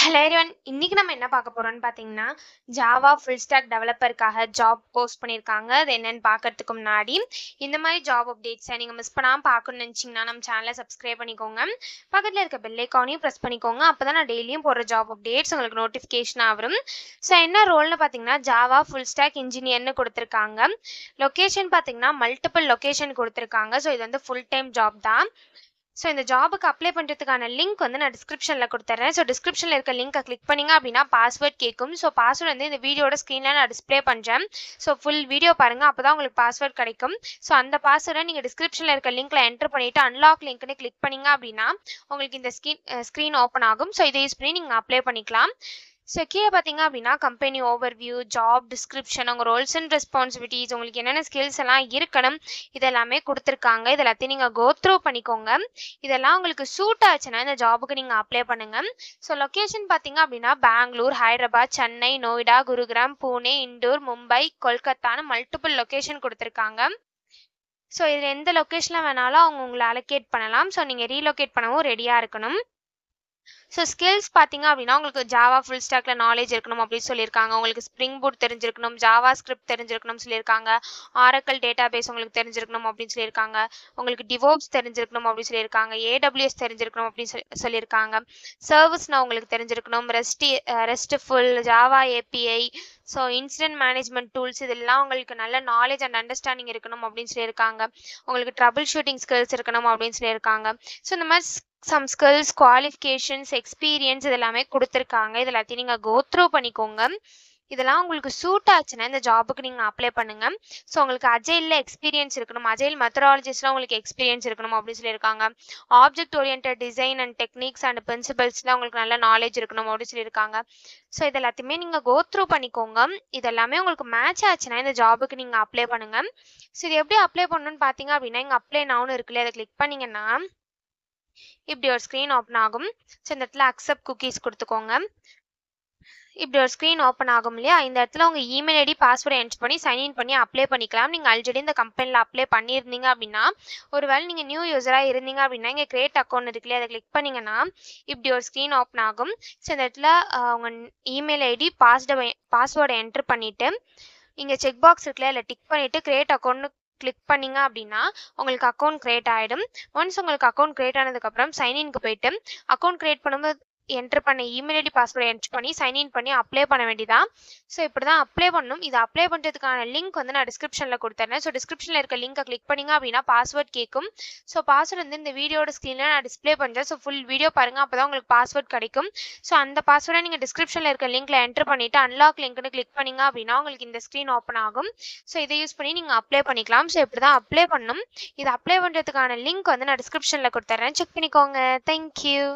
Hello everyone. இன்னைக்கு நம்ம என்ன பார்க்க போறோம்னு பார்த்தீங்கன்னா, ஜாவா ஃபுல் ஸ்டாக் டெவலப்பருக்காக ஜாப் போஸ்ட் பண்ணியிருக்காங்க. அது என்னன்னு பார்க்கறதுக்கு முன்னாடி, இந்த மாதிரி ஜாப் அப்டேட்ஸை நீங்கள் மிஸ் பண்ணாமல் பார்க்கணும்னு நினச்சிங்கன்னா நம்ம சேனலை சப்ஸ்கிரைப் பண்ணிக்கோங்க. பக்கத்தில் இருக்க பெல் ஐக்கானையும் ப்ரெஸ் பண்ணிக்கோங்க. அப்போ தான் நான் டெய்லியும் போடுற ஜாப் அப்டேட்ஸ் உங்களுக்கு நோட்டிஃபிகேஷனாக வரும். ஸோ என்ன ரோல்னு பார்த்தீங்கன்னா, ஜாவா ஃபுல் ஸ்டாக் இன்ஜினியர்னு கொடுத்துருக்காங்க. லொக்கேஷன் பார்த்தீங்கன்னா மல்டிபிள் லொக்கேஷன் கொடுத்துருக்காங்க. ஸோ இது வந்து ஃபுல் டைம் ஜாப் தான். ஸோ இந்த ஜாபுக்கு அப்ளை பண்ணுறதுக்கான லிங்க் வந்து நான் டிஸ்கிரிப்ஷனில் கொடுத்துட்றேன். ஸோ டிஸ்கிரிப்ஷனில் இருக்க லிங்க்கை கிளிக் பண்ணிங்க அப்படின்னா பாஸ்வேர்ட் கேட்கும். ஸோ பாஸ்வேர்டு வந்து இந்த வீடியோட ஸ்க்ரீனில் நான் டிஸ்பிளே பண்ணுறேன். ஸோ ஃபுல் வீடியோ பாருங்கள், அப்போ தான் உங்களுக்கு பாஸ்வேர்ட் கிடைக்கும். ஸோ அந்த பாஸ்வேர்டை நீங்கள் டிஸ்கிரிப்ஷனில் இருக்க லிங்க்கில் என்ட்ரு பண்ணிவிட்டு அன்லாக் லிங்க்னு கிளிக் பண்ணிங்க அப்படின்னா உங்களுக்கு இந்த ஸ்க்ரீன் ஓப்பன் ஆகும். ஸோ இதை யூஸ் பண்ணி நீங்கள் அப்ளை பண்ணிக்கலாம். ஸோ கீழே பார்த்தீங்க அப்படின்னா கம்பெனி ஓவர்வியூ, ஜாப் டிஸ்கிரிப்ஷன், உங்கள் ரோல்ஸ் அண்ட் ரெஸ்பான்சிபிலிட்டிஸ், உங்களுக்கு என்னென்ன ஸ்கில்ஸ் எல்லாம் இருக்கணும் இதெல்லாமே கொடுத்துருக்காங்க. இது எல்லாத்தையும் நீங்கள் கோ த்ரூ பண்ணிக்கோங்க. இதெல்லாம் உங்களுக்கு சூட் ஆச்சுன்னா இந்த ஜாபுக்கு நீங்கள் அப்ளை பண்ணுங்கள். ஸோ லொக்கேஷன் பார்த்தீங்க அப்படின்னா பெங்களூர், ஹைதராபாத், சென்னை, நோய்டா, குருகிராம், பூனே, இண்டோர், மும்பை, கொல்கத்தான்னு மல்டிபிள் லொக்கேஷன் கொடுத்துருக்காங்க. ஸோ இதில் எந்த லொக்கேஷனில் வேணாலும் அவங்க உங்களை அலோகேட் பண்ணலாம். ஸோ நீங்கள் ரீலொகேட் பண்ணவும் ரெடியாக இருக்கணும். ஸோ ஸ்கில்ஸ் பார்த்தீங்க அப்படின்னா உங்களுக்கு ஜாவா ஃபுல் ஸ்டாக்ல நாலேஜ் இருக்கணும் அப்படின்னு சொல்லியிருக்காங்க. உங்களுக்கு ஸ்ப்ரிங் பூட் தெரிஞ்சிருக்கணும், ஜாவா ஸ்கிரிப்ட் தெரிஞ்சிருக்கணும் சொல்லியிருக்காங்க. ஆரக்கல் டேட்டா பேஸ் உங்களுக்கு தெரிஞ்சிருக்கணும் அப்படின்னு சொல்லியிருக்காங்க. உங்களுக்கு டிவோப்ஸ் தெரிஞ்சிருக்கணும் அப்படின்னு சொல்லியிருக்காங்க. ஏடபிள்யூஎஸ் தெரிஞ்சிருக்கணும் அப்படின்னு சொல்லியிருக்காங்க. சர்வீஸ்னா உங்களுக்கு தெரிஞ்சிருக்கணும். RESTful, Java API, so incident management tools இதெல்லாம் உங்களுக்கு நல்ல நாலேஜ் அண்ட் அண்டர்ஸ்டாண்டிங் இருக்கணும் அப்படின்னு சொல்லியிருக்காங்க. உங்களுக்கு ட்ரபிள் ஷூட்டிங் ஸ்கில்ஸ் இருக்கணும் அப்படின்னு சொல்லியிருக்காங்க. ஸோ இந்த மாதிரி சம் ஸ்கில்ஸ், குவாலிஃபிகேஷன்ஸ், எக்ஸ்பீரியன்ஸ் இதெல்லாமே கொடுத்துருக்காங்க. இது எல்லாத்தையும் நீங்கள் கோ த்ரூ பண்ணிக்கோங்க. இதெல்லாம் உங்களுக்கு சூட் ஆச்சுன்னா இந்த ஜாபுக்கு நீங்கள் அப்ளை பண்ணுங்கள். ஸோ உங்களுக்கு அஜைலில் எக்ஸ்பீரியன்ஸ் இருக்கணும், அஜைல் மெத்தடாலஜிஸ்லாம் உங்களுக்கு எக்ஸ்பீரியன்ஸ் இருக்கணும் அப்படின்னு சொல்லியிருக்காங்க. Object orient design and techniques and பிரின்சிபல்ஸ்லாம் உங்களுக்கு நல்ல நாலேஜ் இருக்கணும் அப்படின்னு சொல்லியிருக்காங்க. ஸோ இது எல்லாத்தையுமே நீங்கள் கோ த்ரூ பண்ணிக்கோங்க. இதெல்லாமே உங்களுக்கு மேட்ச் ஆச்சுன்னா இந்த ஜாபுக்கு நீங்கள் அப்ளை பண்ணுங்கள். ஸோ இது எப்படி அப்ளை பண்ணணும்னு பார்த்தீங்க அப்படின்னா இங்கே அப்ளை நவுன்னு இருக்குல்ல, அதை கிளிக் பண்ணிங்கன்னா இப்படி ஒரு ஸ்க்ரீன் ஓப்பன் ஆகும். ஸோ இந்த இடத்துல அக்செப்ட் குக்கீஸ் கொடுத்துக்கோங்க. இப்படி ஒரு ஸ்க்ரீன் ஓப்பன் ஆகும் இல்லையா, இந்த இடத்துல உங்கள் இமெயில் ஐடி, பாஸ்வேர்டை என்ட்ரு பண்ணி சைன்இன் பண்ணி அப்ளை பண்ணிக்கலாம். நீங்கள் ஆல்ரெடி இந்த கம்பெனியில் அப்ளை பண்ணியிருந்தீங்க அப்படின்னா, ஒருவேளை நீங்கள் நியூ யூஸராக இருந்தீங்க அப்படின்னா இங்கே கிரியேட் அக்கௌண்ட் இருக்கு இல்லையா, அதை கிளிக் பண்ணிங்கன்னா இப்படி ஒரு ஸ்க்ரீன் ஓப்பன் ஆகும். ஸோ இந்த இடத்துல உங்கள் இமெயில் ஐடி, பாஸ்வேர்டை என்ட்ரு பண்ணிவிட்டு இங்கே செக் பாக்ஸ் இருக்குல்ல, இல்லை டிக் பண்ணிவிட்டு கிரியேட் அக்கௌண்ட் கிளிக் பண்ணிங்க அப்படின்னா உங்களுக்கு அக்கௌண்ட் கிரியேட் ஆகிடும். ஒன்ஸ் உங்களுக்கு அக்கௌண்ட் கிரியேட் ஆனதுக்கப்புறம் சைன்இன்க்கு போயிட்டு அக்கௌண்ட் கிரியேட் பண்ணும்போது என்ட்ரு பண்ண இமெயில் ஐடி, பாஸ்வேர்டை என்ட்ரு பண்ணி சைன்இன் பண்ணி அப்ளை பண்ண வேண்டியதான். ஸோ இப்படி தான் அப்ளை பண்ணணும். இது அப்ளை பண்ணுறதுக்கான லிங்க் வந்து நான் டிஸ்கிரிப்ஷனில் கொடுத்துறேன். ஸோ டிஸ்கிரிப்ஷனில் இருக்க லிங்கை கிளிக் பண்ணிங்க அப்படின்னா பாஸ்வேர்ட் கேட்கும். ஸோ பாஸ்வேர்டு வந்து இந்த வீடியோட ஸ்க்ரீனில் நான் டிஸ்பிளே பண்ணுறேன். ஸோ ஃபுல் வீடியோ பாருங்கள், அப்போ தான் உங்களுக்கு பாஸ்வேர்ட் கிடைக்கும். ஸோ அந்த பாஸ்வேர்டை நீங்கள் டிஸ்கிரிப்ஷனில் இருக்க லிங்க்கில் என்ட்ரு பண்ணிவிட்டு அன்லாக் லிங்க்னு கிளிக் பண்ணிங்க அப்படின்னா உங்களுக்கு இந்த ஸ்க்ரீன் ஓப்பன் ஆகும். ஸோ இதை யூஸ் பண்ணி நீங்கள் அப்ளை பண்ணிக்கலாம். ஸோ இப்படி தான் அப்ளை பண்ணணும். இது அப்ளை பண்ணுறதுக்கான லிங்க் வந்து நான் டிஸ்கிரிப்ஷனில் கொடுத்துட்றேன், செக் பண்ணிக்கோங்க. தேங்க்யூ.